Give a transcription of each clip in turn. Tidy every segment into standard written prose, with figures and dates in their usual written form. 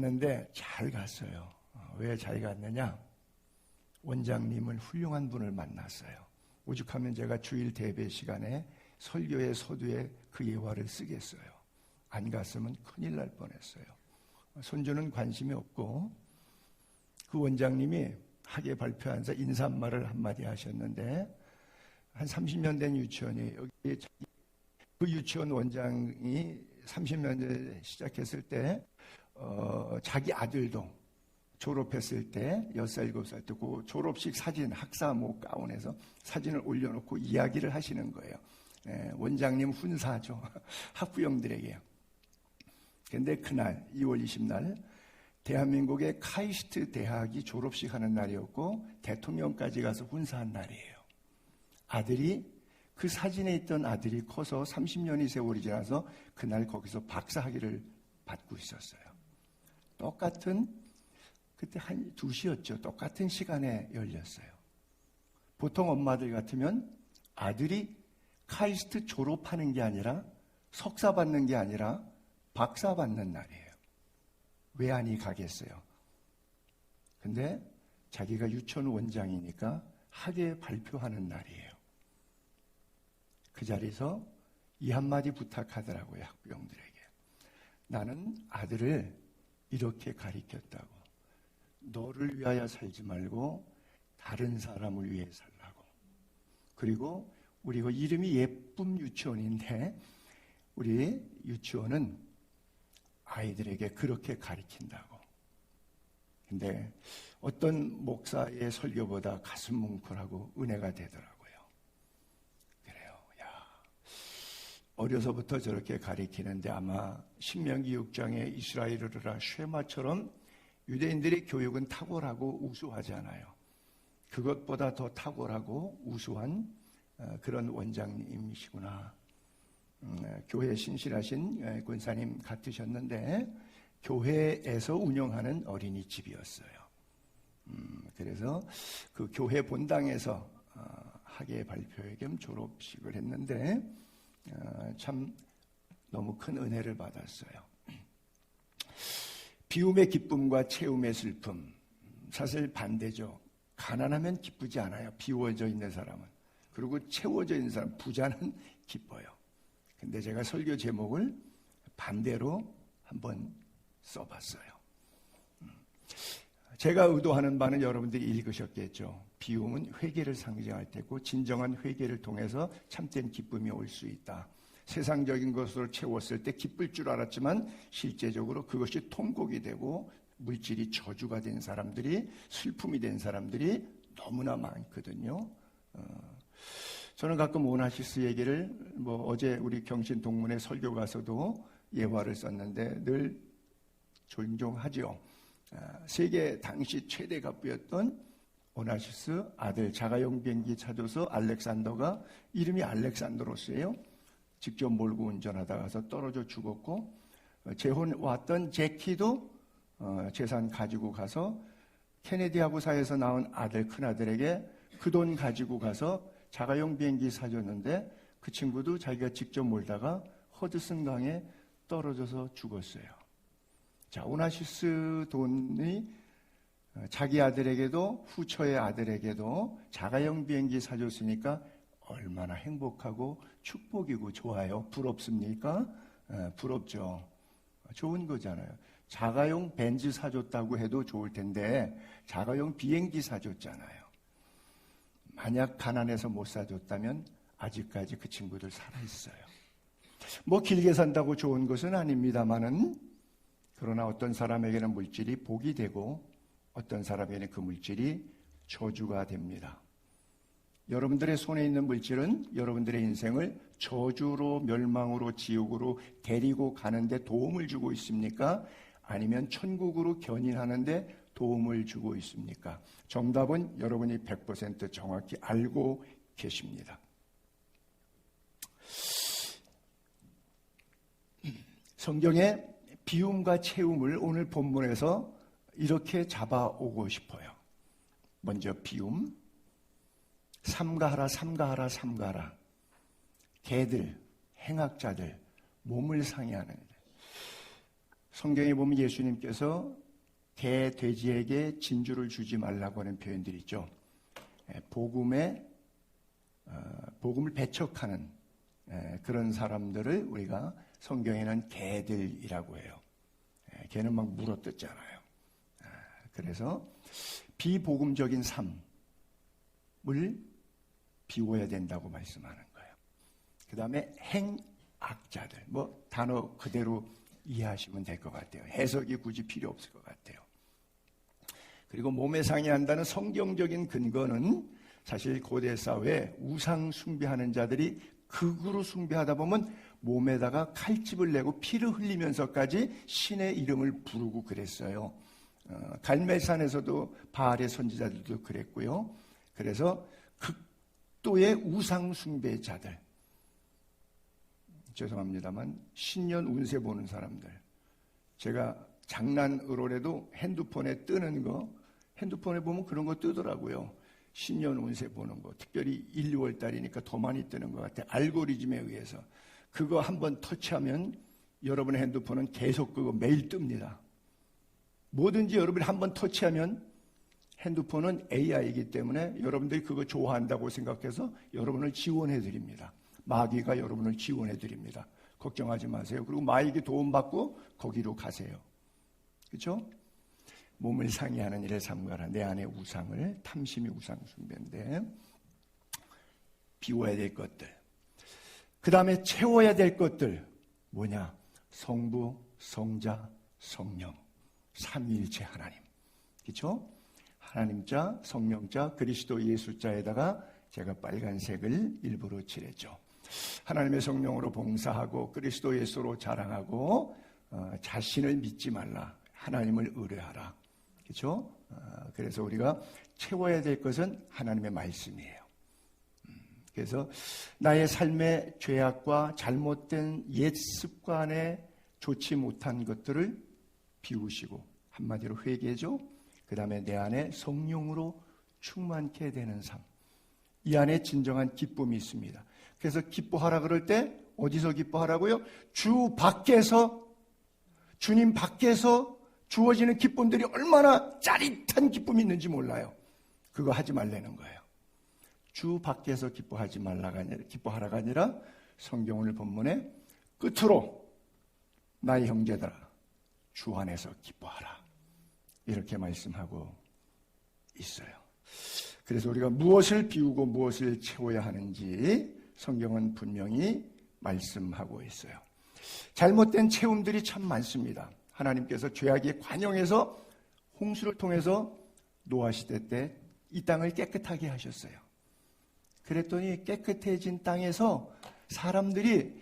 갔는데 잘 갔어요. 왜 잘 갔느냐? 원장님은 훌륭한 분을 만났어요. 오죽하면 제가 주일 대배 시간에 설교의 서두에 그 예화를 쓰겠어요. 안 갔으면 큰일 날 뻔했어요. 손주는 관심이 없고 그 원장님이 학예 발표하면서 인사말을 한마디 하셨는데 한 30년 된 유치원이에요. 그 유치원 원장이 30년 전에 시작했을 때 자기 아들도 졸업했을 때 6살, 7살 때 그 졸업식 사진 학사모 가운에서 사진을 올려놓고 이야기를 하시는 거예요. 원장님 훈사죠. 학부형들에게요. 그런데 그날 2월 20날 대한민국의 카이스트 대학이 졸업식 하는 날이었고 대통령까지 가서 훈사한 날이에요. 그 사진에 있던 아들이 커서 30년이 세월이 지나서 그날 거기서 박사학위를 받고 있었어요. 그때 한 2시였죠. 똑같은 시간에 열렸어요. 보통 엄마들 같으면 아들이 카이스트 졸업하는 게 아니라 석사 받는 게 아니라 박사 받는 날이에요. 왜 아니 가겠어요? 근데 자기가 유치원 원장이니까 학예 발표하는 날이에요. 그 자리에서 이 한마디 부탁하더라고요. 학부형들에게. 나는 아들을 이렇게 가르쳤다고. 너를 위하여 살지 말고 다른 사람을 위해 살라고. 그리고 우리가 이름이 예쁨 유치원인데 우리 유치원은 아이들에게 그렇게 가르친다고. 근데 어떤 목사의 설교보다 가슴 뭉클하고 은혜가 되더라고요. 그래요. 어려서부터 저렇게 가르치는데 아마 신명기 6장의 이스라엘이라 쉐마처럼 유대인들의 교육은 탁월하고 우수하잖아요. 그것보다 더 탁월하고 우수한 그런 원장님이시구나. 교회 신실하신 권사님 같으셨는데 교회에서 운영하는 어린이집이었어요. 그래서 그 교회 본당에서 학예 발표회 겸 졸업식을 했는데 참 너무 큰 은혜를 받았어요. 비움의 기쁨과 채움의 슬픔, 사실 반대죠. 가난하면 기쁘지 않아요. 비워져 있는 사람은. 그리고 채워져 있는 사람, 부자는 기뻐요. 근데 제가 설교 제목을 반대로 한번 써봤어요. 제가 의도하는 바는 여러분들이 읽으셨겠죠. 비움은 회개를 상징할 테고 진정한 회개를 통해서 참된 기쁨이 올 수 있다. 세상적인 것으로 채웠을 때 기쁠 줄 알았지만 실제적으로 그것이 통곡이 되고 물질이 저주가 된 사람들이, 슬픔이 된 사람들이 너무나 많거든요. 저는 가끔 오나시스 얘기를 어제 우리 경신 동문회 설교 가서도 예화를 썼는데 늘 존중하죠. 세계 당시 최대 갑부였던 오나시스 아들 자가용 비행기 차줘서 알렉산더가 이름이 알렉산드로스예요. 직접 몰고 운전하다 가서 떨어져 죽었고 재혼 왔던 제키도 재산 가지고 가서 케네디하고 사이에서 낳은 아들 큰아들에게 그 돈 가지고 가서 자가용 비행기 사줬는데 그 친구도 자기가 직접 몰다가 허드슨 강에 떨어져서 죽었어요. 자, 오나시스 돈이 자기 아들에게도 후처의 아들에게도 자가용 비행기 사줬으니까 얼마나 행복하고 축복이고 좋아요. 부럽습니까? 부럽죠. 좋은 거잖아요. 자가용 벤츠 사줬다고 해도 좋을 텐데 자가용 비행기 사줬잖아요. 만약 가난해서 못 사줬다면 아직까지 그 친구들 살아있어요. 길게 산다고 좋은 것은 아닙니다만은 그러나 어떤 사람에게는 물질이 복이 되고 어떤 사람에게는 그 물질이 저주가 됩니다. 여러분들의 손에 있는 물질은 여러분들의 인생을 저주로, 멸망으로, 지옥으로 데리고 가는데 도움을 주고 있습니까? 아니면 천국으로 견인하는데 도움을 주고 있습니까? 정답은 여러분이 100% 정확히 알고 계십니다. 성경의 비움과 채움을 오늘 본문에서 이렇게 잡아오고 싶어요. 먼저 비움, 삼가하라, 삼가하라, 삼가하라. 개들, 행악자들, 몸을 상해하는. 성경에 보면 예수님께서 개, 돼지에게 진주를 주지 말라고 하는 표현들이 있죠. 복음을 배척하는 그런 사람들을 우리가 성경에는 개들이라고 해요. 개는 막 물어뜯잖아요. 그래서 비복음적인 삶을 비워야 된다고 말씀하는 거예요. 그 다음에 행악자들, 단어 그대로 이해하시면 될 것 같아요. 해석이 굳이 필요 없을 것 같아요. 그리고 몸에 상해한다는 성경적인 근거는 사실 고대 사회에 우상 숭배하는 자들이 극으로 숭배하다 보면 몸에다가 칼집을 내고 피를 흘리면서까지 신의 이름을 부르고 그랬어요. 갈멜산에서도 바알의 선지자들도 그랬고요. 그래서 극도의 우상 숭배자들, 죄송합니다만 신년 운세 보는 사람들, 제가 장난으로라도 핸드폰에 뜨는 거, 핸드폰에 보면 그런 거 뜨더라고요. 신년 운세 보는 거, 특별히 1, 2월 달이니까 더 많이 뜨는 것 같아요. 알고리즘에 의해서. 그거 한번 터치하면 여러분의 핸드폰은 계속 그거 매일 뜹니다. 뭐든지 여러분이 한번 터치하면 핸드폰은 AI이기 때문에 여러분들이 그거 좋아한다고 생각해서 여러분을 지원해 드립니다. 마귀가 여러분을 지원해 드립니다. 걱정하지 마세요. 그리고 마귀에게 도움받고 거기로 가세요. 그렇죠? 몸을 상해하는 일에 삼가라. 내 안의 우상을, 탐심이 우상 숭배인데 비워야 될 것들, 그 다음에 채워야 될 것들 뭐냐? 성부, 성자, 성령, 삼위일체 하나님. 그렇죠? 하나님자, 성령자, 그리스도 예수자에다가 제가 빨간색을 일부러 칠했죠. 하나님의 성령으로 봉사하고 그리스도 예수로 자랑하고 자신을 믿지 말라. 하나님을 의뢰하라. 그렇죠? 그래서 우리가 채워야 될 것은 하나님의 말씀이에요. 그래서 나의 삶의 죄악과 잘못된 옛 습관에 좋지 못한 것들을 비우시고, 한마디로 회개죠. 그 다음에 내 안에 성령으로 충만케 되는 삶. 이 안에 진정한 기쁨이 있습니다. 그래서 기뻐하라 그럴 때 어디서 기뻐하라고요? 주 밖에서, 주님 밖에서 주어지는 기쁨들이 얼마나 짜릿한 기쁨이 있는지 몰라요. 그거 하지 말라는 거예요. 주 밖에서 기뻐하라가 아니라 성경 오늘 본문의 끝으로 나의 형제들아 주 안에서 기뻐하라. 이렇게 말씀하고 있어요. 그래서 우리가 무엇을 비우고 무엇을 채워야 하는지 성경은 분명히 말씀하고 있어요. 잘못된 채움들이 참 많습니다. 하나님께서 죄악의 관영에서 홍수를 통해서 노아 시대 때 이 땅을 깨끗하게 하셨어요. 그랬더니 깨끗해진 땅에서 사람들이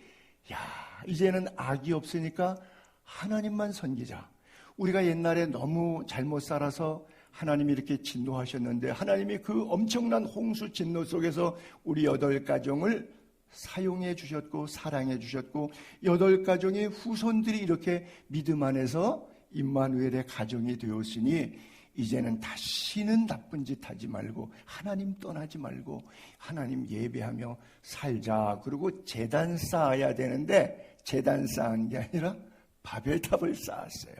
이제는 악이 없으니까 하나님만 섬기자. 우리가 옛날에 너무 잘못 살아서 하나님이 이렇게 진노하셨는데 하나님이 그 엄청난 홍수 진노 속에서 우리 8가정을 사용해 주셨고 사랑해 주셨고 8가정의 후손들이 이렇게 믿음 안에서 임마누엘의 가정이 되었으니 이제는 다시는 나쁜 짓 하지 말고 하나님 떠나지 말고 하나님 예배하며 살자. 그리고 제단 쌓아야 되는데 제단 쌓은 게 아니라 바벨탑을 쌓았어요.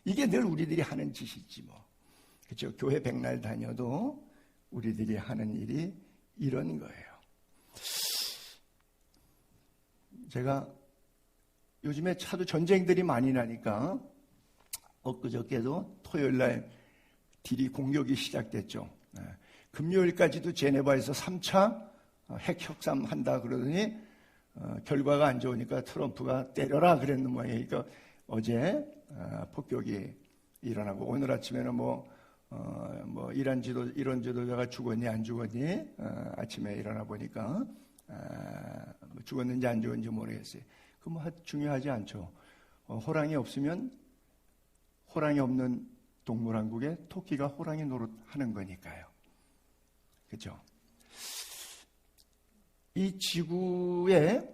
이게 늘 우리들이 하는 짓이지 뭐. 그렇죠? 교회 백날 다녀도 우리들이 하는 일이 이런 거예요. 제가 요즘에 차도 전쟁들이 많이 나니까 엊그저께도 토요일날 딜이 공격이 시작됐죠. 금요일까지도 제네바에서 3차 핵 협상한다 그러더니 결과가 안 좋으니까 트럼프가 때려라 그랬는 모양이에요. 그러니까 어제 폭격이 일어나고 오늘 아침에는 이런 지도자가 죽었니 안 죽었니 아침에 일어나 보니까 죽었는지 안 죽었는지 모르겠어요. 그 중요하지 않죠. 호랑이 없으면 호랑이 없는 동물왕국에 토끼가 호랑이 노릇하는 거니까요. 그렇죠? 이 지구에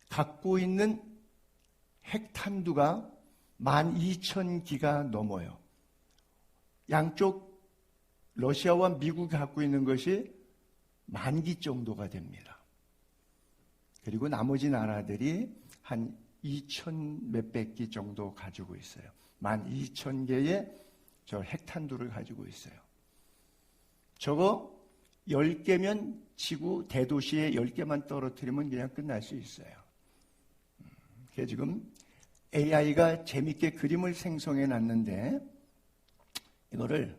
갖고 있는 핵탄두가 12,000기가 넘어요. 양쪽 러시아와 미국이 갖고 있는 것이 10,000기 정도가 됩니다. 그리고 나머지 나라들이 한 2천 몇백 기 정도 가지고 있어요. 12,000개의 저 핵탄두를 가지고 있어요. 저거 10개면 지구 대도시에 10개만 떨어뜨리면 그냥 끝날 수 있어요. 그게 지금 AI가 재밌게 그림을 생성해 놨는데 이거를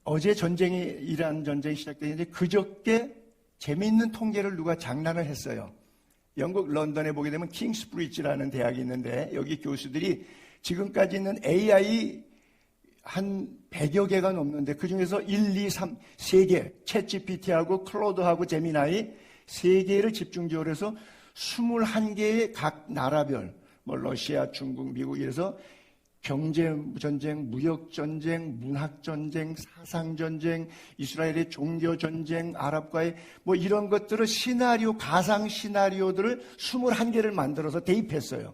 어제 이란 전쟁이 시작되는데 그저께 재미있는 통계를 누가 장난을 했어요. 영국 런던에 보게 되면 킹스브리지라는 대학이 있는데 여기 교수들이 지금까지 있는 AI 한 100여 개가 넘는데 그중에서 1, 2, 3, 3개 챗GPT하고 클로드하고 제미나이 3개를 집중적으로 해서 21개의 각 나라별 뭐 러시아, 중국, 미국 이래서 경제전쟁, 무역전쟁, 문학전쟁, 사상전쟁, 이스라엘의 종교전쟁, 아랍과의 뭐 이런 것들을 가상 시나리오들을 21개를 만들어서 대입했어요.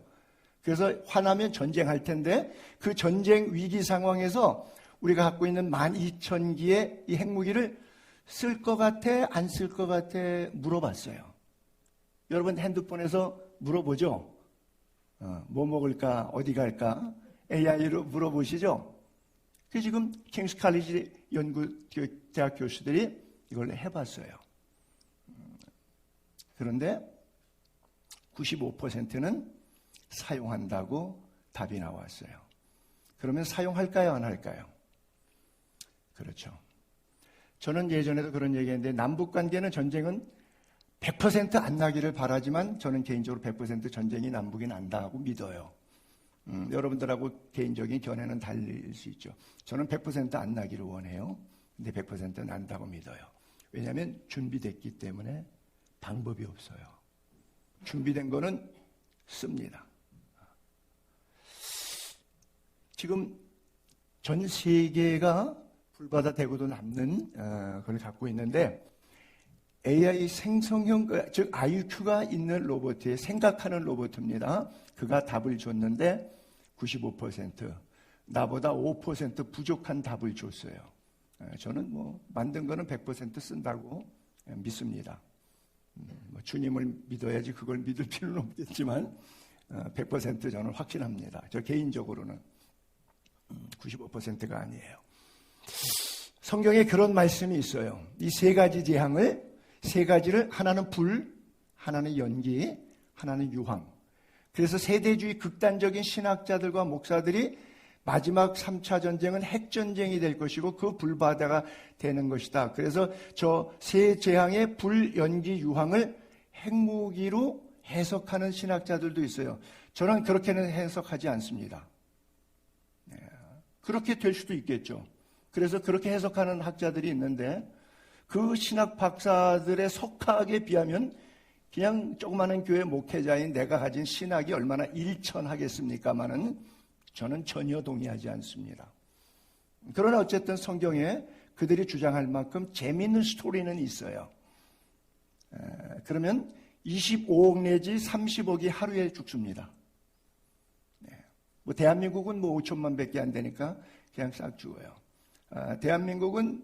그래서 화나면 전쟁할 텐데 그 전쟁 위기 상황에서 우리가 갖고 있는 12,000기의 이 핵무기를 쓸 것 같아? 안 쓸 것 같아? 물어봤어요. 여러분 핸드폰에서 물어보죠? 뭐 먹을까? 어디 갈까? AI로 물어보시죠? 그 지금 킹스 칼리지 대학 교수들이 이걸 해봤어요. 그런데 95%는 사용한다고 답이 나왔어요. 그러면 사용할까요? 안 할까요? 그렇죠. 저는 예전에도 그런 얘기했는데 남북관계는 전쟁은 100% 안 나기를 바라지만 저는 개인적으로 100% 전쟁이 남북이 난다고 믿어요. 여러분들하고 개인적인 견해는 달릴 수 있죠. 저는 100% 안 나기를 원해요. 근데 100% 난다고 믿어요. 왜냐하면 준비됐기 때문에 방법이 없어요. 준비된 거는 씁니다. 지금 전 세계가 불바다 대구도 남는 걸 갖고 있는데 AI 생성형, 즉 IQ가 있는 로봇이 생각하는 로봇입니다. 그가 답을 줬는데 95%, 나보다 5% 부족한 답을 줬어요. 저는 뭐 만든 거는 100% 쓴다고 믿습니다. 주님을 믿어야지 그걸 믿을 필요는 없겠지만 100% 저는 확신합니다. 저 개인적으로는 95%가 아니에요. 성경에 그런 말씀이 있어요. 이 세 가지를 하나는 불, 하나는 연기, 하나는 유황. 그래서 세대주의 극단적인 신학자들과 목사들이 마지막 3차 전쟁은 핵전쟁이 될 것이고 그 불바다가 되는 것이다. 그래서 저 세 재앙의 불, 연기, 유황을 핵무기로 해석하는 신학자들도 있어요. 저는 그렇게는 해석하지 않습니다. 그렇게 될 수도 있겠죠. 그래서 그렇게 해석하는 학자들이 있는데 그 신학 박사들의 석학에 비하면 그냥 조그마한 교회 목회자인 내가 가진 신학이 얼마나 일천하겠습니까마는 저는 전혀 동의하지 않습니다. 그러나 어쨌든 성경에 그들이 주장할 만큼 재미있는 스토리는 있어요. 그러면 25억 내지 30억이 하루에 죽습니다. 뭐 대한민국은 뭐 5천만 밖에 안 되니까 그냥 싹 죽어요. 대한민국은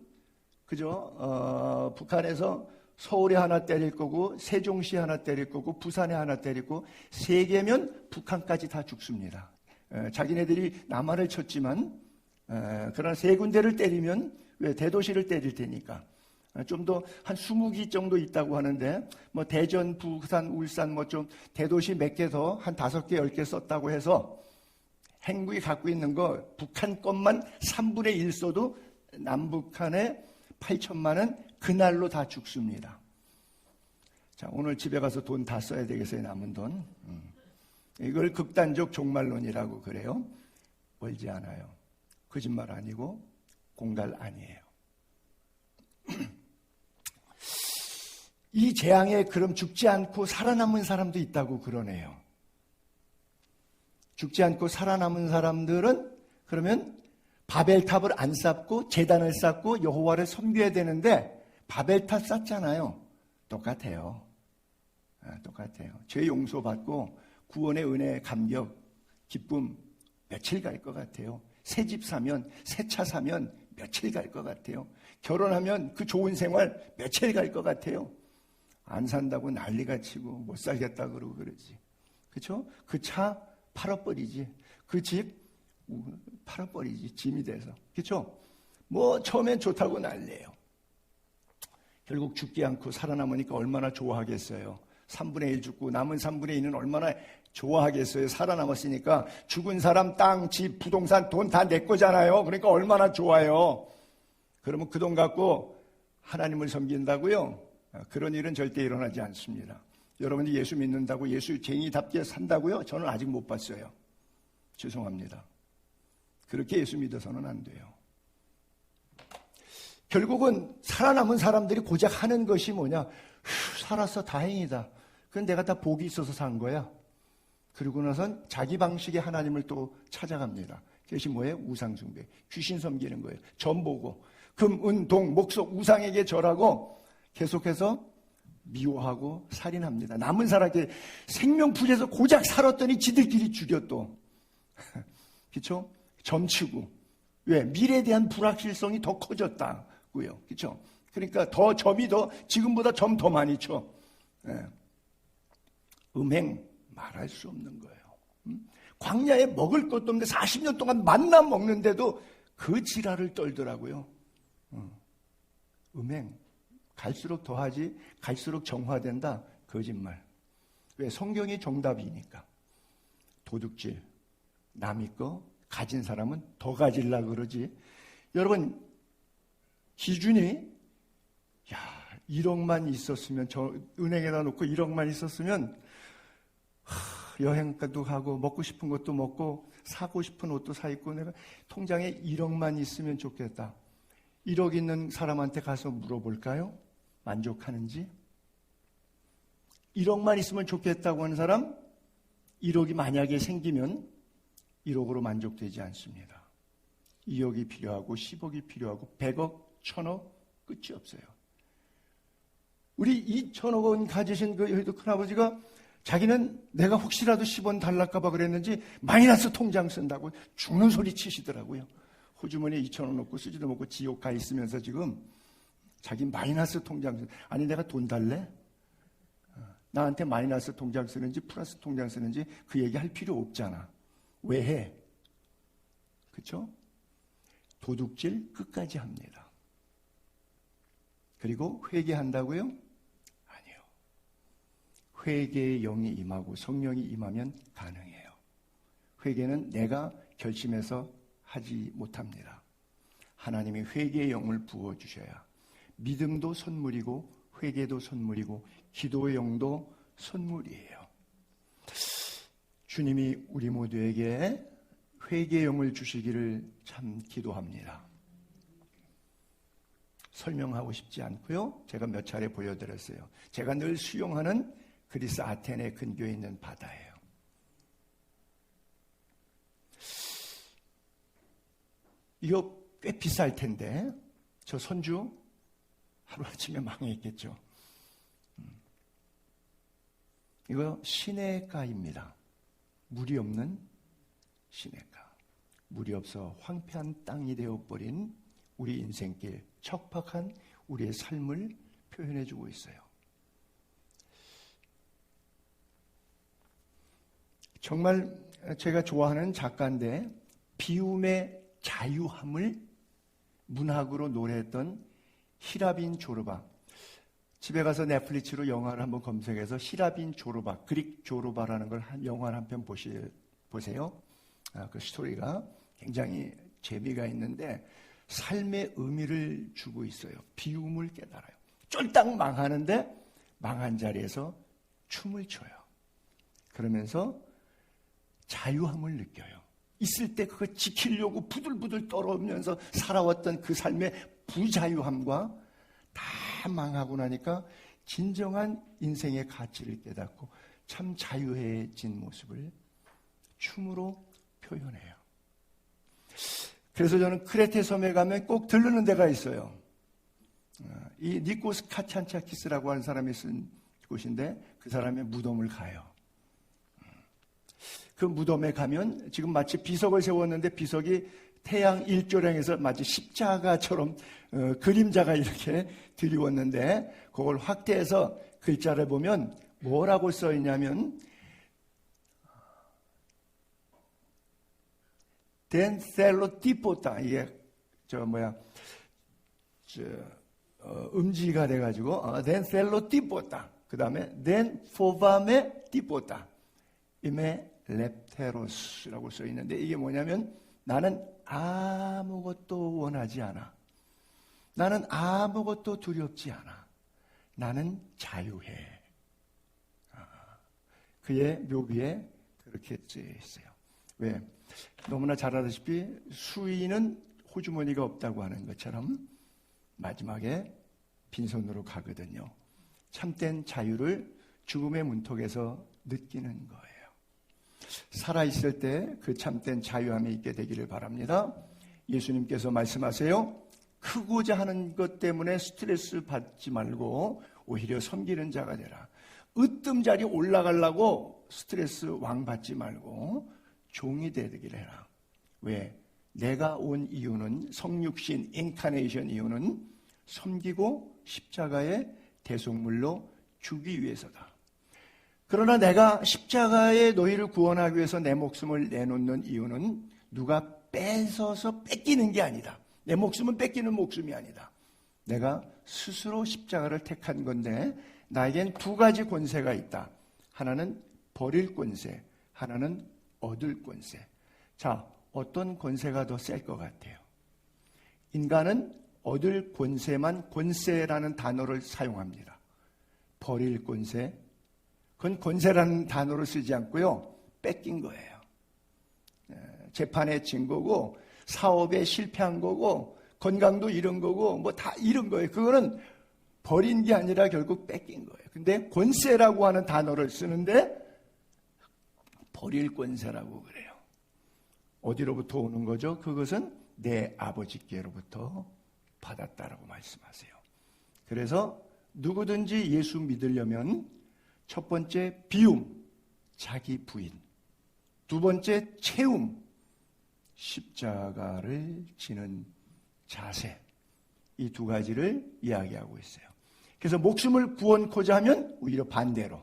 그죠? 북한에서 서울에 하나 때릴 거고 세종시에 하나 때릴 거고 부산에 하나 때릴 거고 세 개면 북한까지 다 죽습니다. 자기네들이 남한을 쳤지만 그러나 세 군데를 때리면 왜 대도시를 때릴 테니까 좀 더 한 20기 정도 있다고 하는데 뭐 대전, 부산, 울산 뭐 좀 대도시 몇 개 더 한 5개, 10개 썼다고 해서 핵무기 갖고 있는 거 북한 것만 3분의 1 써도 남북한의 8천만은 그날로 다 죽습니다. 자, 오늘 집에 가서 돈 다 써야 되겠어요, 남은 돈. 이걸 극단적 종말론이라고 그래요. 멀지 않아요. 거짓말 아니고 공갈 아니에요. 이 재앙에 그럼 죽지 않고 살아남은 사람도 있다고 그러네요. 죽지 않고 살아남은 사람들은 그러면 바벨탑을 안 쌓고 제단을 쌓고 여호와를 섬겨야 되는데 바벨탑 쌓잖아요. 똑같아요. 똑같아요. 죄 용서받고 구원의 은혜, 감격, 기쁨 며칠 갈 것 같아요. 새 집 사면, 새 차 사면 며칠 갈 것 같아요. 결혼하면 그 좋은 생활 며칠 갈 것 같아요. 안 산다고 난리가 치고 못 살겠다 그러고 그러지. 그렇죠? 그 차 팔아버리지. 그 집 팔아버리지. 짐이 돼서. 그렇죠? 뭐 처음엔 좋다고 난리예요. 결국 죽지 않고 살아남으니까 얼마나 좋아하겠어요. 3분의 1 죽고 남은 3분의 2는 얼마나 좋아하겠어요. 살아남았으니까. 죽은 사람 땅, 집, 부동산, 돈 다 내 거잖아요. 그러니까 얼마나 좋아요. 그러면 그 돈 갖고 하나님을 섬긴다고요? 그런 일은 절대 일어나지 않습니다. 여러분이 예수 믿는다고 예수쟁이답게 산다고요? 저는 아직 못 봤어요. 죄송합니다. 그렇게 예수 믿어서는 안 돼요. 결국은 살아남은 사람들이 고작 하는 것이 뭐냐? 살았어, 다행이다. 그건 내가 다 복이 있어서 산 거야. 그러고 나선 자기 방식의 하나님을 또 찾아갑니다. 그것이 뭐예요? 우상숭배. 귀신 섬기는 거예요. 점 보고 금, 은, 동, 목석, 우상에게 절하고 계속해서 미워하고 살인합니다. 남은 사람에게 생명풀에서 고작 살았더니 지들끼리 죽여 또. 그렇죠? 점치고. 왜? 미래에 대한 불확실성이 더 커졌다고요. 그렇죠? 그러니까 더 점이 더 지금보다 점 더 많이 쳐. 예. 음행 말할 수 없는 거예요. 광야에 먹을 것도 없는데 40년 동안 만나 먹는데도 그 지랄을 떨더라고요. 음행 갈수록 더하지 갈수록 정화된다. 거짓말. 왜? 성경이 정답이니까. 도둑질 남의 거 가진 사람은 더 가지려고 그러지. 여러분 기준이 1억만 있었으면 저 은행에다 놓고 1억만 있었으면 여행도 가고 먹고 싶은 것도 먹고 사고 싶은 옷도 사 입고 내가 통장에 1억만 있으면 좋겠다. 1억 있는 사람한테 가서 물어볼까요? 만족하는지? 1억만 있으면 좋겠다고 하는 사람 1억이 만약에 생기면 1억으로 만족되지 않습니다. 2억이 필요하고 10억이 필요하고 100억, 1000억 끝이 없어요. 우리 2천억 원 가지신 그 여의도 큰아버지가 자기는 내가 혹시라도 10원 달랄까 봐 그랬는지 마이너스 통장 쓴다고 죽는 소리 치시더라고요. 호주머니에 2,000원 넣고 쓰지도 못고 지옥 가 있으면서 지금 자기 마이너스 통장 쓰 아니 내가 돈 달래? 나한테 마이너스 통장 쓰는지 플러스 통장 쓰는지 그 얘기 할 필요 없잖아. 왜 해? 그렇죠? 도둑질 끝까지 합니다. 그리고 회개한다고요? 아니요. 회개의 영이 임하고 성령이 임하면 가능해요. 회개는 내가 결심해서 하지 못합니다. 하나님이 회개의 영을 부어주셔야 믿음도 선물이고 회개도 선물이고 기도의 영도 선물이에요. 주님이 우리 모두에게 회개의 영을 주시기를 참 기도합니다. 설명하고 싶지 않고요. 제가 몇 차례 보여드렸어요. 제가 늘 수용하는 그리스 아테네 근교에 있는 바다예요. 이거 꽤 비쌀 텐데 저 손주 하루아침에 망했겠죠. 이거 시내가입니다. 물이 없는 시내가. 물이 없어 황폐한 땅이 되어버린 우리 인생길, 척박한 우리의 삶을 표현해주고 있어요. 정말 제가 좋아하는 작가인데 비움의 자유함을 문학으로 노래했던 히라빈 조르바. 집에 가서 넷플릭스로 영화를 한번 검색해서 히라빈 조르바, 그릭 조르바라는 걸 영화를 한 편 보세요. 그 스토리가 굉장히 재미가 있는데 삶의 의미를 주고 있어요. 비움을 깨달아요. 쫄딱 망하는데 망한 자리에서 춤을 춰요. 그러면서 자유함을 느껴요. 있을 때 그거 지키려고 부들부들 떨어오면서 살아왔던 그 삶의 부자유함과 다 망하고 나니까 진정한 인생의 가치를 깨닫고 참 자유해진 모습을 춤으로 표현해요. 그래서 저는 크레테 섬에 가면 꼭 들르는 데가 있어요. 이 니코스 카찬차키스라고 하는 사람이 쓴 곳인데 그 사람의 무덤을 가요. 그 무덤에 가면 지금 마치 비석을 세웠는데 비석이 태양 일조량에서 마치 십자가처럼 그림자가 이렇게 드리웠는데 그걸 확대해서 글자를 보면 뭐라고 써 있냐면 덴셀로티포타. 이게 음지가 돼가지고 덴셀로티포타. 그 다음에 덴포바메 티포타. 이메 렙테로스라고 써 있는데 이게 뭐냐면 나는 아무것도 원하지 않아. 나는 아무것도 두렵지 않아. 나는 자유해. 그의 묘비에 그렇게 쓰여 있어요. 왜? 너무나 잘 알다시피 수인은 호주머니가 없다고 하는 것처럼 마지막에 빈손으로 가거든요. 참된 자유를 죽음의 문턱에서 느끼는 거예요. 살아있을 때 그 참된 자유함이 있게 되기를 바랍니다. 예수님께서 말씀하세요. 크고자 하는 것 때문에 스트레스 받지 말고 오히려 섬기는 자가 되라. 으뜸자리 올라가려고 스트레스 왕 받지 말고 종이 되기를 해라. 왜? 내가 온 이유는 성육신 인카네이션 이유는 섬기고 십자가의 대속물로 주기 위해서다. 그러나 내가 십자가의 너희를 구원하기 위해서 내 목숨을 내놓는 이유는 누가 뺏어서 뺏기는 게 아니다. 내 목숨은 뺏기는 목숨이 아니다. 내가 스스로 십자가를 택한 건데 나에겐 두 가지 권세가 있다. 하나는 버릴 권세, 하나는 얻을 권세. 자, 어떤 권세가 더 셀 것 같아요? 인간은 얻을 권세만 권세라는 단어를 사용합니다. 버릴 권세, 그건 권세라는 단어를 쓰지 않고요. 뺏긴 거예요. 재판에 진 거고 사업에 실패한 거고 건강도 잃은 거고 뭐 다 잃은 거예요. 그거는 버린 게 아니라 결국 뺏긴 거예요. 근데 권세라고 하는 단어를 쓰는데 버릴 권세라고 그래요. 어디로부터 오는 거죠? 그것은 내 아버지께로부터 받았다라고 말씀하세요. 그래서 누구든지 예수 믿으려면 첫 번째 비움, 자기 부인. 두 번째 채움, 십자가를 지는 자세. 이 두 가지를 이야기하고 있어요. 그래서 목숨을 구원코자 하면 오히려 반대로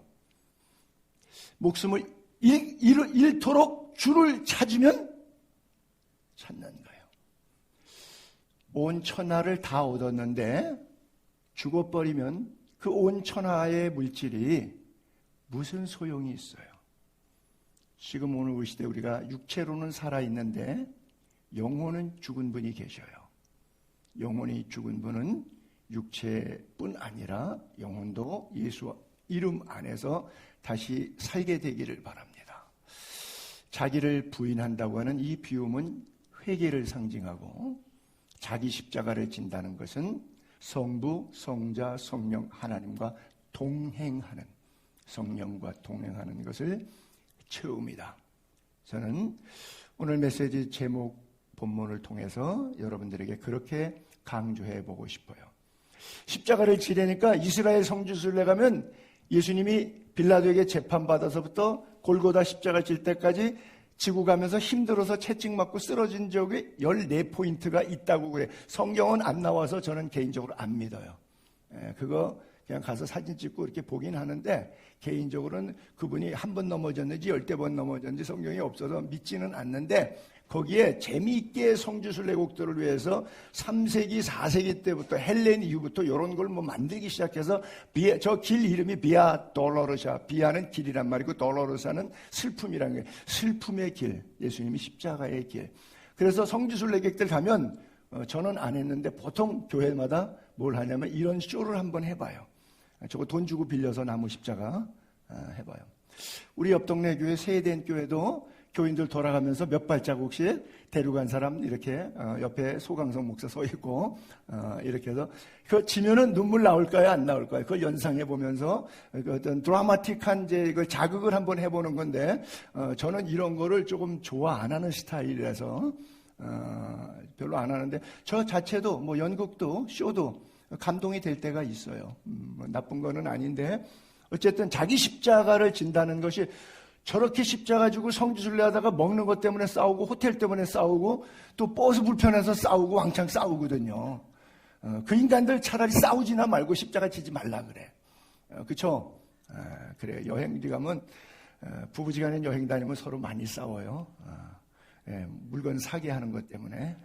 목숨을 잃도록 주를 찾으면 찾는 거예요. 온 천하를 다 얻었는데 죽어버리면 그 온 천하의 물질이 무슨 소용이 있어요? 지금 오늘 우리 시대 우리가 육체로는 살아있는데 영혼은 죽은 분이 계셔요. 영혼이 죽은 분은 육체뿐 아니라 영혼도 예수 이름 안에서 다시 살게 되기를 바랍니다. 자기를 부인한다고 하는 이 비움은 회개를 상징하고 자기 십자가를 진다는 것은 성부, 성자, 성령 하나님과 동행하는 성령과 동행하는 것을 채웁니다. 저는 오늘 메시지 제목 본문을 통해서 여러분들에게 그렇게 강조해 보고 싶어요. 십자가를 지려니까 이스라엘 성지순례 가면 예수님이 빌라도에게 재판받아서부터 골고다 십자가 질 때까지 지고 가면서 힘들어서 채찍맞고 쓰러진 적이 14포인트가 있다고 그래. 성경은 안 나와서 저는 개인적으로 안 믿어요. 그거 그냥 가서 사진 찍고 이렇게 보긴 하는데 개인적으로는 그분이 한 번 넘어졌는지 10번 넘어졌는지 성경이 없어서 믿지는 않는데 거기에 재미있게 성지순례곡들을 위해서 3세기, 4세기 때부터 헬렌 이후부터 이런 걸 뭐 만들기 시작해서 저 길 이름이 비아 돌로로사, 비아는 길이란 말이고 돌로로사는 슬픔이라는 거예요. 슬픔의 길, 예수님이 십자가의 길. 그래서 성지순례객들 가면 저는 안 했는데 보통 교회마다 뭘 하냐면 이런 쇼를 한번 해봐요. 저거 돈 주고 빌려서 나무 십자가 해봐요. 우리 옆 동네 교회 세대인 교회도 교인들 돌아가면서 몇 발자국씩 데려간 사람 이렇게 옆에 소강성 목사 서 있고 이렇게 해서 그거 지면은 눈물 나올까요? 안 나올까요? 그걸 연상해 보면서 어떤 드라마틱한 이제 이걸 자극을 한번 해보는 건데 저는 이런 거를 조금 좋아 안 하는 스타일이라서 별로 안 하는데 저 자체도 뭐 연극도 쇼도 감동이 될 때가 있어요. 뭐 나쁜 거는 아닌데 어쨌든 자기 십자가를 진다는 것이 저렇게 십자가 지고 성지순례 하다가 먹는 것 때문에 싸우고 호텔 때문에 싸우고 또 버스 불편해서 싸우고 왕창 싸우거든요. 그 인간들 차라리 싸우지나 말고 십자가 지지 말라 그래. 그쵸? 그래. 여행지 가면 부부지간에 여행 다니면 서로 많이 싸워요. 물건 사게 하는 것 때문에.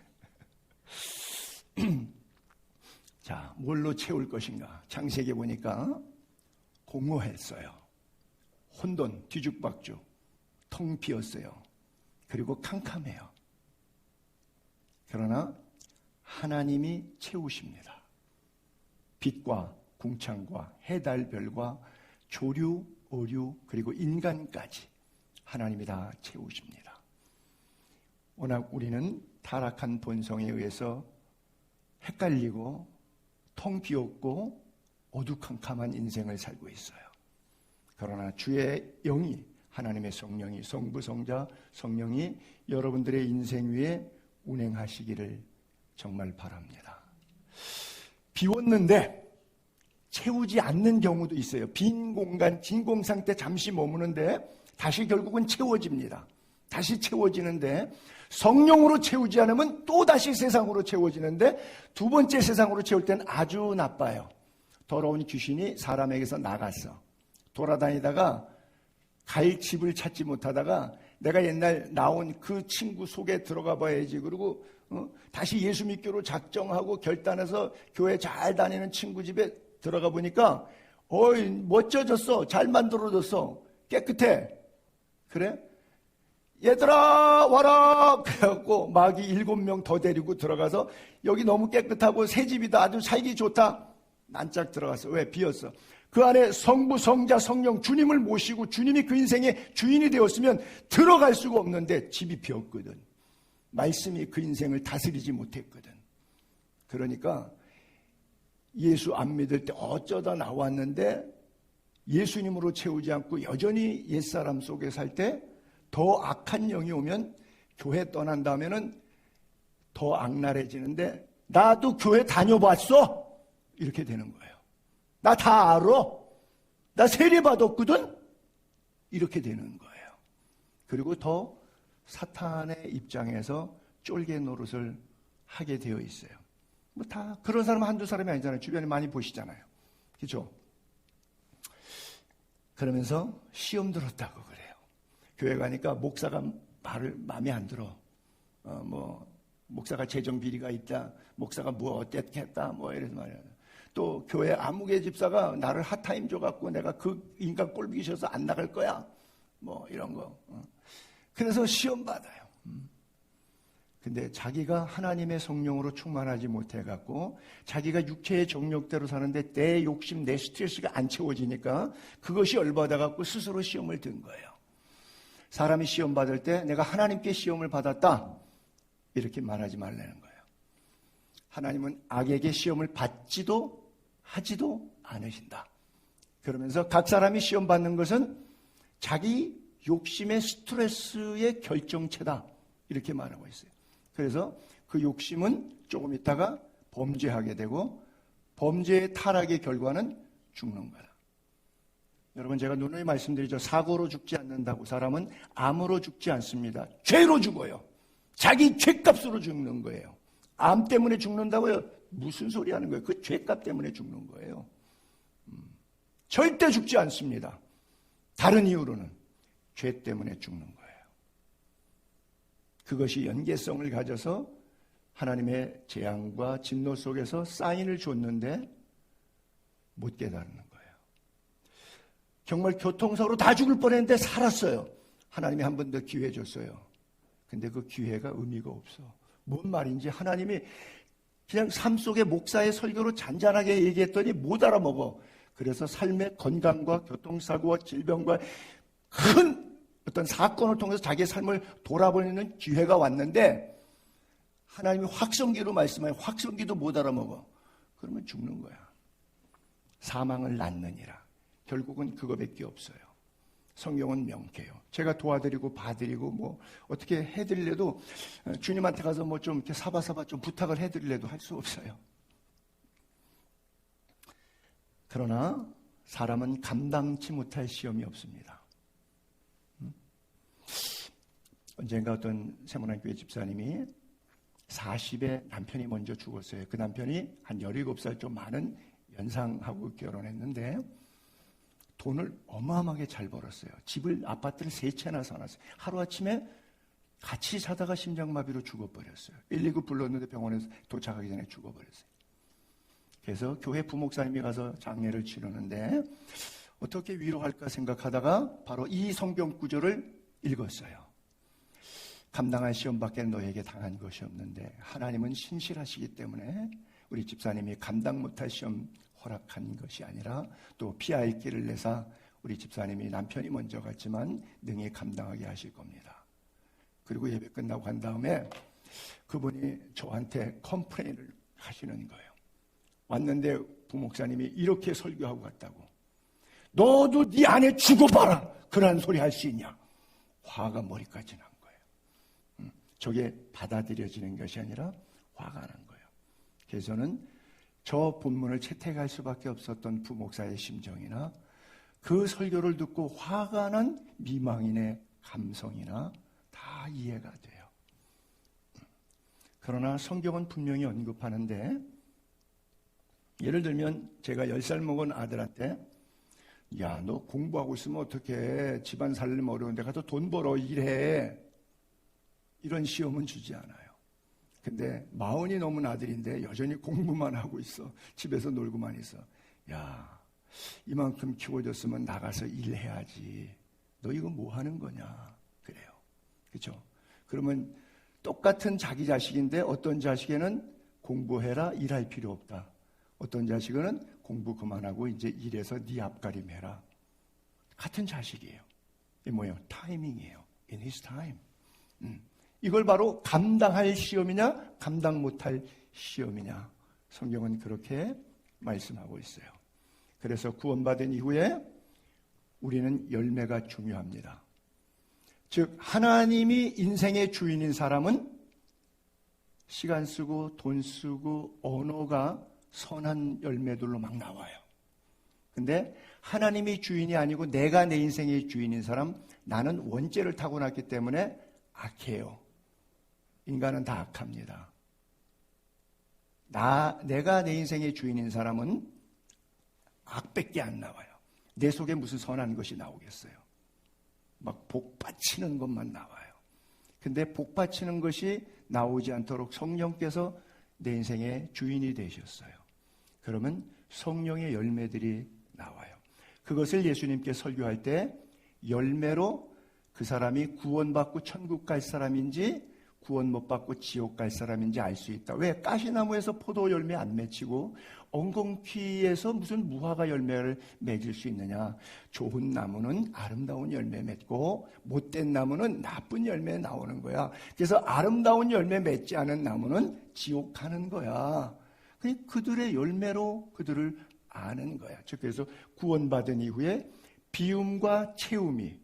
자, 뭘로 채울 것인가? 창세기에 보니까 공허했어요. 혼돈, 뒤죽박죽, 텅 비었어요. 그리고 캄캄해요. 그러나 하나님이 채우십니다. 빛과 궁창과 해달별과 조류, 오류, 그리고 인간까지 하나님이 다 채우십니다. 워낙 우리는 타락한 본성에 의해서 헷갈리고 텅 비었고 어두컴컴한 인생을 살고 있어요. 그러나 주의 영이, 하나님의 성령이, 성부, 성자, 성령이 여러분들의 인생 위에 운행하시기를 정말 바랍니다. 비웠는데 채우지 않는 경우도 있어요. 빈 공간, 진공 상태 잠시 머무는데 다시 결국은 채워집니다. 다시 채워지는데 성령으로 채우지 않으면 또 다시 세상으로 채워지는데 두 번째 세상으로 채울 때는 아주 나빠요. 더러운 귀신이 사람에게서 나갔어. 돌아다니다가 갈 집을 찾지 못하다가 내가 옛날 나온 그 친구 속에 들어가 봐야지. 그리고 다시 예수 믿기로 작정하고 결단해서 교회 잘 다니는 친구 집에 들어가 보니까 어이 멋져졌어. 잘 만들어졌어. 깨끗해. 그래? 얘들아 와라. 그래갖고 마귀 7명 더 데리고 들어가서 여기 너무 깨끗하고 새 집이다. 아주 살기 좋다. 난짝 들어갔어. 왜? 비었어. 그 안에 성부, 성자, 성령 주님을 모시고 주님이 그 인생의 주인이 되었으면 들어갈 수가 없는데 집이 비었거든. 말씀이 그 인생을 다스리지 못했거든. 그러니까 예수 안 믿을 때 어쩌다 나왔는데 예수님으로 채우지 않고 여전히 옛사람 속에 살 때 더 악한 영이 오면 교회 떠난 다음에는 더 악랄해지는데 나도 교회 다녀봤어? 이렇게 되는 거예요. 나 다 알아. 나 세례 받았거든? 이렇게 되는 거예요. 그리고 더 사탄의 입장에서 쫄개 노릇을 하게 되어 있어요. 뭐 다 그런 사람은 한두 사람이 아니잖아요. 주변에 많이 보시잖아요. 그렇죠? 그러면서 시험 들었다고 그래요. 교회 가니까 목사가 말을 마음에 안 들어. 목사가 재정 비리가 있다. 목사가 뭐 어떻게 했다. 뭐 이래서 말이야. 또 교회 아무개 집사가 나를 핫타임 줘갖고 내가 그 인간 꼴보기 싫어서 안 나갈 거야. 뭐 이런 거. 그래서 시험 받아요. 근데 자기가 하나님의 성령으로 충만하지 못해갖고 자기가 육체의 정욕대로 사는데 내 욕심, 내 스트레스가 안 채워지니까 그것이 열받아갖고 스스로 시험을 든 거예요. 사람이 시험 받을 때 내가 하나님께 시험을 받았다. 이렇게 말하지 말라는 거예요. 하나님은 악에게 시험을 받지도 하지도 않으신다. 그러면서 각 사람이 시험 받는 것은 자기 욕심의 스트레스의 결정체다. 이렇게 말하고 있어요. 그래서 그 욕심은 조금 있다가 범죄하게 되고 범죄의 타락의 결과는 죽는 거다. 여러분 제가 누누이 말씀드리죠. 사고로 죽지 않는다고. 사람은 암으로 죽지 않습니다. 죄로 죽어요. 자기 죄값으로 죽는 거예요. 암 때문에 죽는다고요? 무슨 소리 하는 거예요? 그 죄값 때문에 죽는 거예요. 절대 죽지 않습니다. 다른 이유로는 죄 때문에 죽는 거예요. 그것이 연계성을 가져서 하나님의 재앙과 진노 속에서 사인을 줬는데 못 깨달는 거예요. 정말 교통사고로 다 죽을 뻔했는데 살았어요. 하나님이 한 번 더 기회 줬어요. 근데 그 기회가 의미가 없어. 뭔 말인지 하나님이 그냥 삶 속에 목사의 설교로 잔잔하게 얘기했더니 못 알아먹어. 그래서 삶의 건강과 교통사고와 질병과 큰 어떤 사건을 통해서 자기의 삶을 돌아보는 기회가 왔는데 하나님이 확성기로 말씀하여 확성기도 못 알아먹어. 그러면 죽는 거야. 사망을 낳느니라. 결국은 그거밖에 없어요. 성경은 명쾌해요. 제가 도와드리고 봐드리고 뭐 어떻게 해드리려도 주님한테 가서 뭐 좀 이렇게 사바사바 좀 부탁을 해드리려도 할 수 없어요. 그러나 사람은 감당치 못할 시험이 없습니다. 언젠가 어떤 세문안교회 집사님이 40에 남편이 먼저 죽었어요. 그 남편이 한 17살 좀 많은 연상하고 결혼했는데 돈을 어마어마하게 잘 벌었어요. 집을, 아파트를 3채나 사놨어요. 하루아침에 같이 자다가 심장마비로 죽어버렸어요. 119 불렀는데 병원에서 도착하기 전에 죽어버렸어요. 그래서 교회 부목사님이 가서 장례를 치르는데 어떻게 위로할까 생각하다가 바로 이 성경 구절을 읽었어요. 감당할 시험밖에 너에게 당한 것이 없는데 하나님은 신실하시기 때문에 우리 집사님이 감당 못할 시험 허락한 것이 아니라 또 피할 길을 내사 우리 집사님이 남편이 먼저 갔지만 능히 감당하게 하실 겁니다. 그리고 예배 끝나고 간 다음에 그분이 저한테 컴플레인을 하시는 거예요. 왔는데 부목사님이 이렇게 설교하고 갔다고. 너도 네 아내 죽어봐라. 그런 소리 할 수 있냐. 화가 머리까지 난 거예요. 저게 받아들여지는 것이 아니라 화가 난 거예요. 그래서 저는 저 본문을 채택할 수밖에 없었던 부목사의 심정이나 그 설교를 듣고 화가 난 미망인의 감성이나 다 이해가 돼요. 그러나 성경은 분명히 언급하는데 예를 들면 제가 10살 먹은 아들한테 야, 너 공부하고 있으면 어떡해. 집안 살림 어려운데 가서 돈 벌어 일해. 이런 시험은 주지 않아요. 근데 40이 넘은 아들인데 여전히 공부만 하고 있어. 집에서 놀고만 있어. 야, 이만큼 키워줬으면 나가서 일해야지. 너 이거 뭐 하는 거냐. 그래요. 그렇죠? 그러면 똑같은 자기 자식인데 어떤 자식에는 공부해라 일할 필요 없다. 어떤 자식은 공부 그만하고 이제 일해서 네 앞가림해라. 같은 자식이에요. 이게 뭐예요? 타이밍이에요. In his time. 이걸 바로 감당할 시험이냐 감당 못할 시험이냐. 성경은 그렇게 말씀하고 있어요. 그래서 구원받은 이후에 우리는 열매가 중요합니다. 즉 하나님이 인생의 주인인 사람은 시간 쓰고 돈 쓰고 언어가 선한 열매들로 막 나와요. 근데 하나님이 주인이 아니고 내가 내 인생의 주인인 사람, 나는 원죄를 타고났기 때문에 악해요. 인간은 다 악합니다. 내가 내 인생의 주인인 사람은 악밖에 안 나와요. 내 속에 무슨 선한 것이 나오겠어요. 막 복받치는 것만 나와요. 근데 복받치는 것이 나오지 않도록 성령께서 내 인생의 주인이 되셨어요. 그러면 성령의 열매들이 나와요. 그것을 예수님께 설교할 때 열매로 그 사람이 구원받고 천국 갈 사람인지 구원 못 받고 지옥 갈 사람인지 알 수 있다. 왜? 가시나무에서 포도 열매 안 맺히고 엉겅퀴에서 무슨 무화과 열매를 맺을 수 있느냐. 좋은 나무는 아름다운 열매 맺고 못된 나무는 나쁜 열매 나오는 거야. 그래서 아름다운 열매 맺지 않은 나무는 지옥 가는 거야. 그들의 열매로 그들을 아는 거야. 즉 그래서 구원받은 이후에 비움과 채움이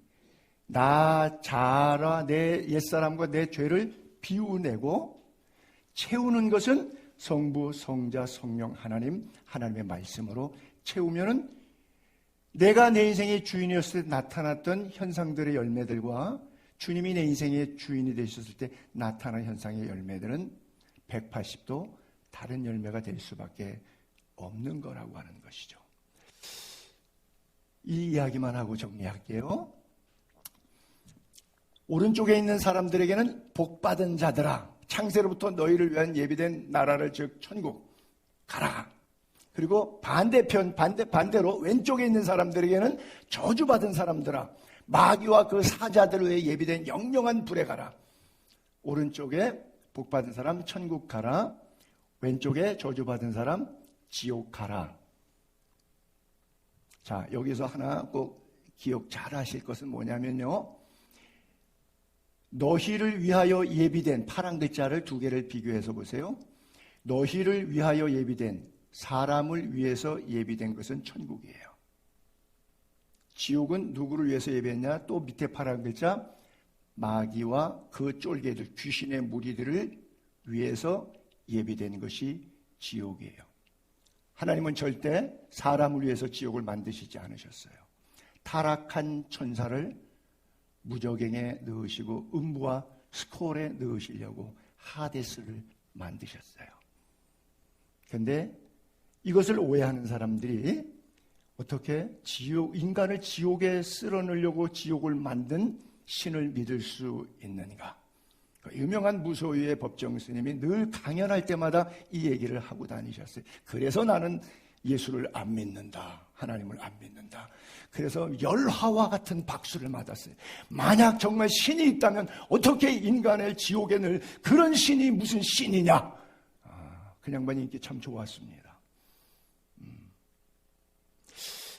나 자라 내 옛사람과 내 죄를 비우내고 채우는 것은 성부, 성자, 성령 하나님의 말씀으로 채우면은 내가 내 인생의 주인이었을 때 나타났던 현상들의 열매들과 주님이 내 인생의 주인이 되셨을 때 나타난 현상의 열매들은 180도 다른 열매가 될 수밖에 없는 거라고 하는 것이죠. 이 이야기만 하고 정리할게요. 오른쪽에 있는 사람들에게는 복받은 자들아, 창세로부터 너희를 위한 예비된 나라를 즉 천국 가라. 그리고 반대로 왼쪽에 있는 사람들에게는 저주받은 사람들아, 마귀와 그 사자들을 위해 예비된 영영한 불에 가라. 오른쪽에 복받은 사람 천국 가라. 왼쪽에 저주받은 사람 지옥 가라. 자, 여기서 하나 꼭 기억 잘 하실 것은 뭐냐면요. 너희를 위하여 예비된 파란 글자를 두 개를 비교해서 보세요. 너희를 위하여 예비된 사람을 위해서 예비된 것은 천국이에요. 지옥은 누구를 위해서 예비했냐? 또 밑에 파란 글자 마귀와 그 쫄개들 귀신의 무리들을 위해서 예비된 것이 지옥이에요. 하나님은 절대 사람을 위해서 지옥을 만드시지 않으셨어요. 타락한 천사를 무저갱에 넣으시고 음부와 스콜에 넣으시려고 하데스를 만드셨어요. 그런데 이것을 오해하는 사람들이 어떻게 인간을 지옥에 쓸어넣으려고 지옥을 만든 신을 믿을 수 있는가? 유명한 무소유의 법정 스님이 늘 강연할 때마다 이 얘기를 하고 다니셨어요. 그래서 나는 예수를 안 믿는다. 하나님을 안 믿는다. 그래서 열화와 같은 박수를 맞았어요. 만약 정말 신이 있다면 어떻게 인간을 지옥에 넣을 그런 신이 무슨 신이냐. 그 양반이 인기 참 좋았습니다.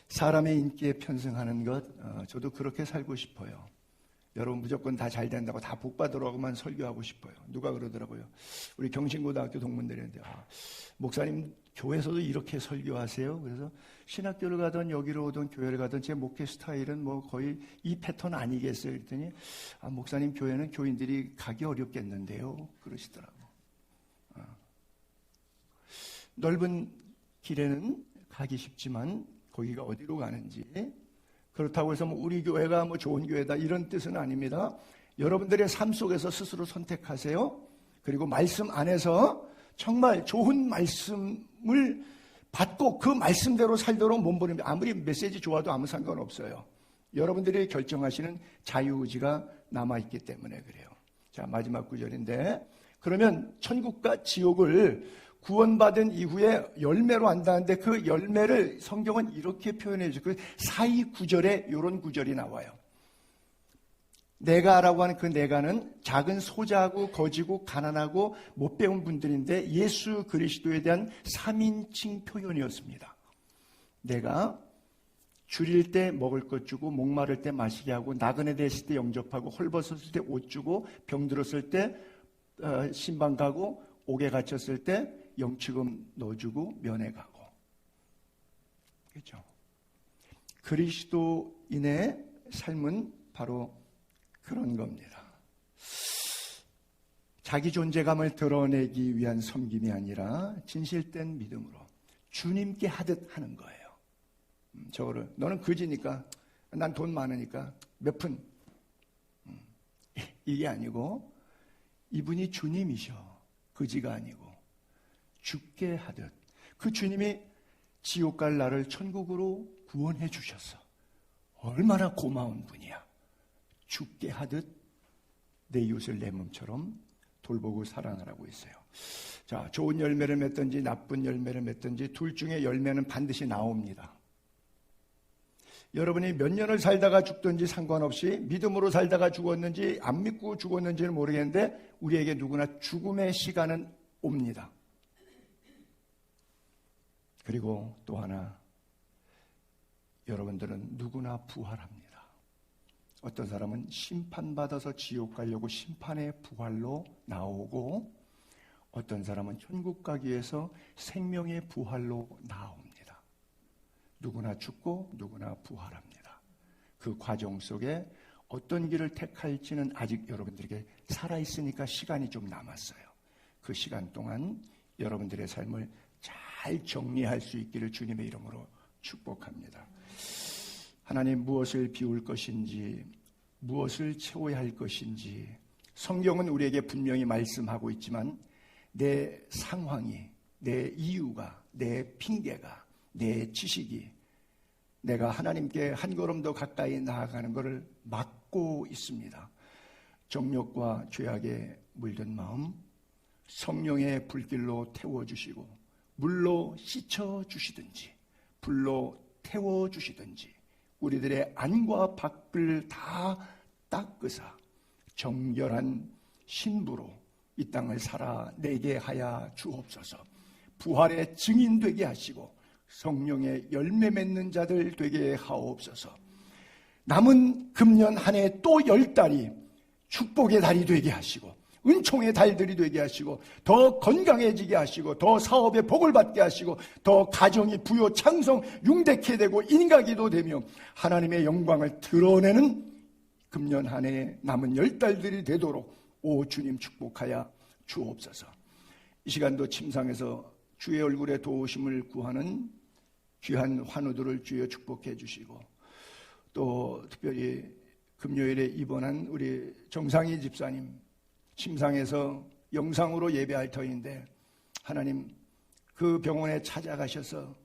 사람의 인기에 편승하는 것, 저도 그렇게 살고 싶어요. 여러분 무조건 다 잘 된다고 다 복 받으라고만 설교하고 싶어요. 누가 그러더라고요. 우리 경신고등학교 동문들인데 목사님 교회에서도 이렇게 설교하세요? 그래서 신학교를 가든 여기로 오든 교회를 가든 제 목회 스타일은 뭐 거의 이 패턴 아니겠어요? 그랬더니 목사님 교회는 교인들이 가기 어렵겠는데요? 그러시더라고. 넓은 길에는 가기 쉽지만 거기가 어디로 가는지, 그렇다고 해서 뭐 우리 교회가 뭐 좋은 교회다 이런 뜻은 아닙니다. 여러분들의 삶 속에서 스스로 선택하세요. 그리고 말씀 안에서 정말 좋은 말씀을 받고 그 말씀대로 살도록 몸부림니다. 아무리 메시지 좋아도 아무 상관없어요. 여러분들이 결정하시는 자유의지가 남아있기 때문에 그래요. 자, 마지막 구절인데, 그러면 천국과 지옥을 구원받은 이후에 열매로 안다는데 그 열매를 성경은 이렇게 표현해 주고 사이 구절에 이런 구절이 나와요. 내가라고 하는 그 내가는 작은 소자고 거지고 가난하고 못 배운 분들인데 예수 그리스도에 대한 3인칭 표현이었습니다. 내가 줄일 때 먹을 것 주고 목마를 때 마시게 하고 나그네 됐을 때 영접하고 헐벗었을 때 옷 주고 병들었을 때 신방 가고 옥에 갇혔을 때 영치금 넣어주고 면회 가고. 그렇죠? 그리스도인의 삶은 바로 그런 겁니다. 자기 존재감을 드러내기 위한 섬김이 아니라 진실된 믿음으로 주님께 하듯 하는 거예요. 저거를 너는 거지니까 난 돈 많으니까 몇 푼 이게 아니고 이분이 주님이셔. 거지가 아니고 죽게 하듯 그 주님이 지옥 갈 나를 천국으로 구원해 주셨어. 얼마나 고마운 분이야. 죽게 하듯 내 이웃을 내 몸처럼 돌보고 사랑하라고 했어요. 자, 좋은 열매를 맺든지 나쁜 열매를 맺든지 둘 중에 열매는 반드시 나옵니다. 여러분이 몇 년을 살다가 죽든지 상관없이 믿음으로 살다가 죽었는지 안 믿고 죽었는지는 모르겠는데 우리에게 누구나 죽음의 시간은 옵니다. 그리고 또 하나, 여러분들은 누구나 부활합니다. 어떤 사람은 심판받아서 지옥 가려고 심판의 부활로 나오고 어떤 사람은 천국 가기 위해서 생명의 부활로 나옵니다. 누구나 죽고 누구나 부활합니다. 그 과정 속에 어떤 길을 택할지는 아직 여러분들에게 살아있으니까 시간이 좀 남았어요. 그 시간 동안 여러분들의 삶을 잘 정리할 수 있기를 주님의 이름으로 축복합니다. 하나님 무엇을 비울 것인지 무엇을 채워야 할 것인지 성경은 우리에게 분명히 말씀하고 있지만 내 상황이, 내 이유가, 내 핑계가, 내 지식이 내가 하나님께 한 걸음 더 가까이 나아가는 것을 막고 있습니다. 정욕과 죄악에 물든 마음 성령의 불길로 태워주시고 물로 씻어주시든지 불로 태워주시든지 우리들의 안과 밖을 다 닦으사 정결한 신부로 이 땅을 살아내게 하여 주옵소서. 부활의 증인 되게 하시고 성령의 열매 맺는 자들 되게 하옵소서. 남은 금년 한 해 또 10달이 축복의 달이 되게 하시고 은총의 달들이 되게 하시고 더 건강해지게 하시고 더 사업에 복을 받게 하시고 더 가정이 부요 창성 융대케 되고 인가기도 되며 하나님의 영광을 드러내는 금년 한 해 남은 10달들이 되도록 오 주님 축복하여 주옵소서. 이 시간도 침상에서 주의 얼굴에 도우심을 구하는 귀한 환우들을 주여 축복해 주시고 또 특별히 금요일에 입원한 우리 정상희 집사님 침상에서 영상으로 예배할 터인데 하나님 그 병원에 찾아가셔서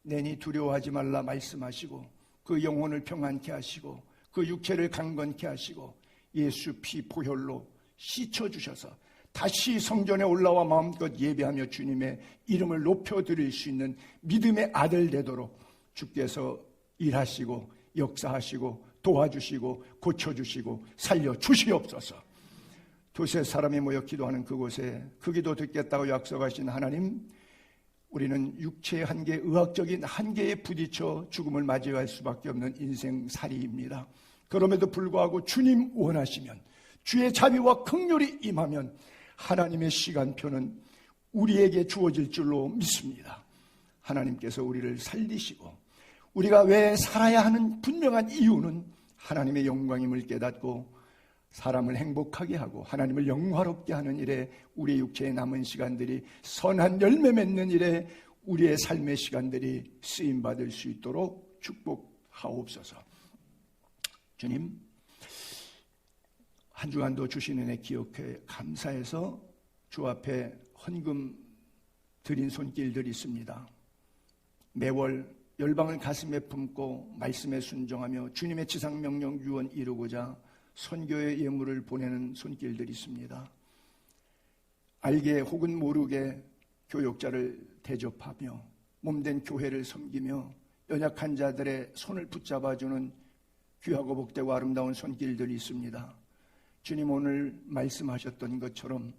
내니 두려워하지 말라 말씀하시고 그 영혼을 평안케 하시고 그 육체를 강건케 하시고 예수 피 보혈로 씻어주셔서 다시 성전에 올라와 마음껏 예배하며 주님의 이름을 높여드릴 수 있는 믿음의 아들 되도록 주께서 일하시고 역사하시고 도와주시고 고쳐주시고 살려주시옵소서. 두세 사람이 모여 기도하는 그곳에 그 기도 듣겠다고 약속하신 하나님, 우리는 육체의 한계, 의학적인 한계에 부딪혀 죽음을 맞이할 수밖에 없는 인생살이입니다. 그럼에도 불구하고 주님 원하시면, 주의 자비와 긍휼이 임하면 하나님의 시간표는 우리에게 주어질 줄로 믿습니다. 하나님께서 우리를 살리시고 우리가 왜 살아야 하는 분명한 이유는 하나님의 영광임을 깨닫고 사람을 행복하게 하고 하나님을 영화롭게 하는 일에 우리의 육체의 남은 시간들이 선한 열매 맺는 일에 우리의 삶의 시간들이 쓰임받을 수 있도록 축복하옵소서. 주님, 한 주간도 주신 은혜 기억해 감사해서 주 앞에 헌금 드린 손길들이 있습니다. 매월 열방을 가슴에 품고 말씀에 순종하며 주님의 지상명령 유언 이루고자 선교의 예물을 보내는 손길들이 있습니다. 알게 혹은 모르게 교역자를 대접하며 몸된 교회를 섬기며 연약한 자들의 손을 붙잡아주는 귀하고 복되고 아름다운 손길들이 있습니다. 주님, 오늘 말씀하셨던 것처럼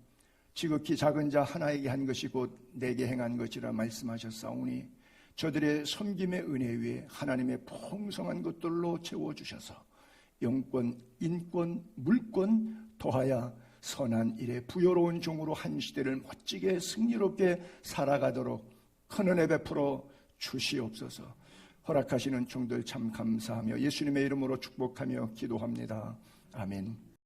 지극히 작은 자 하나에게 한 것이 곧 내게 행한 것이라 말씀하셨사오니 저들의 섬김의 은혜 위에 하나님의 풍성한 것들로 채워주셔서 영권, 인권, 물권 더하여 선한 일에 부여로운 종으로 한 시대를 멋지게 승리롭게 살아가도록 큰 은혜 베풀어 주시옵소서. 허락하시는 종들 참 감사하며 예수님의 이름으로 축복하며 기도합니다. 아멘.